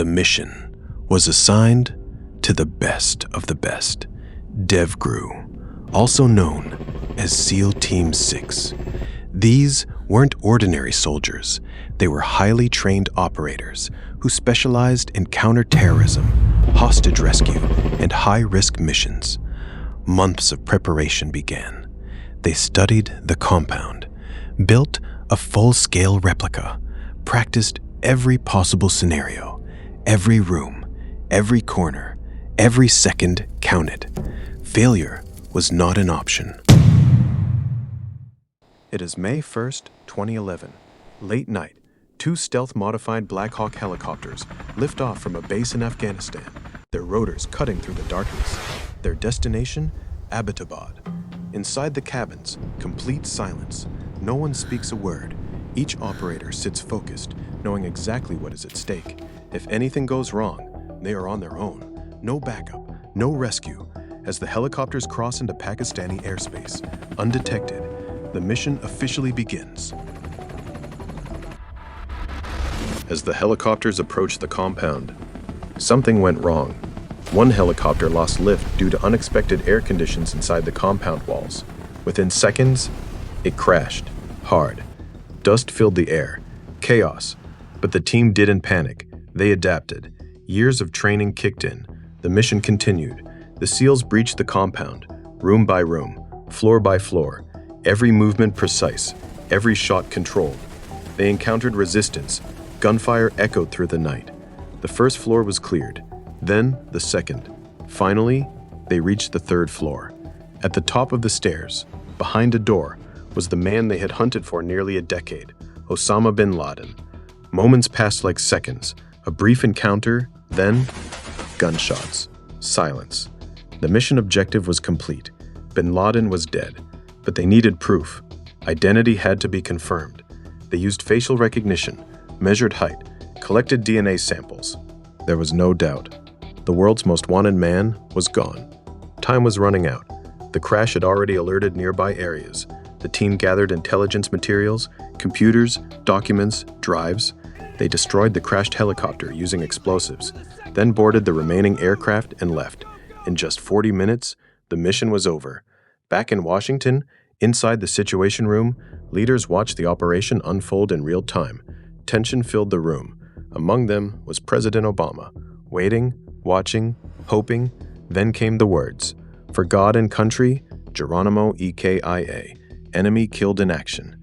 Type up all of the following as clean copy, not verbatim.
The mission was assigned to the best of the best, DevGru, also known as SEAL Team 6. These weren't ordinary soldiers. They were highly trained operators who specialized in counterterrorism, hostage rescue, and high-risk missions. Months of preparation began. They studied the compound, built a full-scale replica, practiced every possible scenario. Every room, every corner, every second counted. Failure was not an option. It is May 1st, 2011. Late night, two stealth-modified Black Hawk helicopters lift off from a base in Afghanistan, their rotors cutting through the darkness. Their destination, Abbottabad. Inside the cabins, complete silence. No one speaks a word. Each operator sits focused, knowing exactly what is at stake. If anything goes wrong, they are on their own. No backup, no rescue. As the helicopters cross into Pakistani airspace, undetected, the mission officially begins. As the helicopters approach the compound, something went wrong. One helicopter lost lift due to unexpected air conditions inside the compound walls. Within seconds, it crashed, hard. Dust filled the air. Chaos. But the team didn't panic. They adapted. Years of training kicked in. The mission continued. The SEALs breached the compound, room by room, floor by floor. Every movement precise, every shot controlled. They encountered resistance. Gunfire echoed through the night. The first floor was cleared, then the second. Finally, they reached the third floor. At the top of the stairs, behind a door, was the man they had hunted for nearly a decade, Osama bin Laden. Moments passed like seconds. A brief encounter, then gunshots. Silence. The mission objective was complete. Bin Laden was dead. But they needed proof. Identity had to be confirmed. They used facial recognition, measured height, collected DNA samples. There was no doubt. The world's most wanted man was gone. Time was running out. The crash had already alerted nearby areas. The team gathered intelligence materials, computers, documents, drives. They destroyed the crashed helicopter using explosives, then boarded the remaining aircraft and left. In just 40 minutes, the mission was over. Back in Washington, inside the Situation Room, leaders watched the operation unfold in real time. Tension filled the room. Among them was President Obama, waiting, watching, hoping. Then came the words, "For God and country, Geronimo EKIA, enemy killed in action."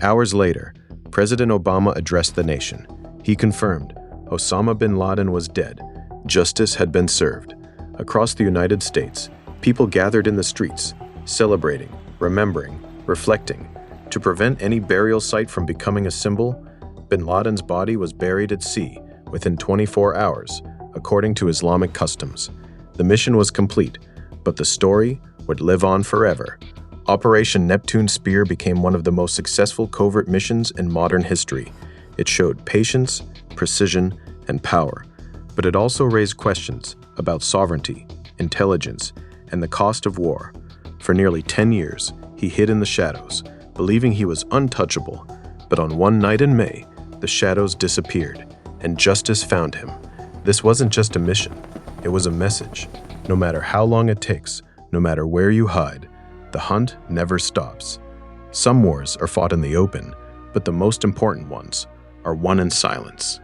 Hours later, President Obama addressed the nation. He confirmed Osama bin Laden was dead. Justice had been served. Across the United States, people gathered in the streets, celebrating, remembering, reflecting. To prevent any burial site from becoming a symbol, bin Laden's body was buried at sea within 24 hours, according to Islamic customs. The mission was complete, but the story would live on forever. Operation Neptune Spear became one of the most successful covert missions in modern history. It showed patience, precision, and power, but it also raised questions about sovereignty, intelligence, and the cost of war. For nearly 10 years, he hid in the shadows, believing he was untouchable. But on one night in May, the shadows disappeared, and justice found him. This wasn't just a mission, it was a message. No matter how long it takes, no matter where you hide, the hunt never stops. Some wars are fought in the open, but the most important ones are won in silence.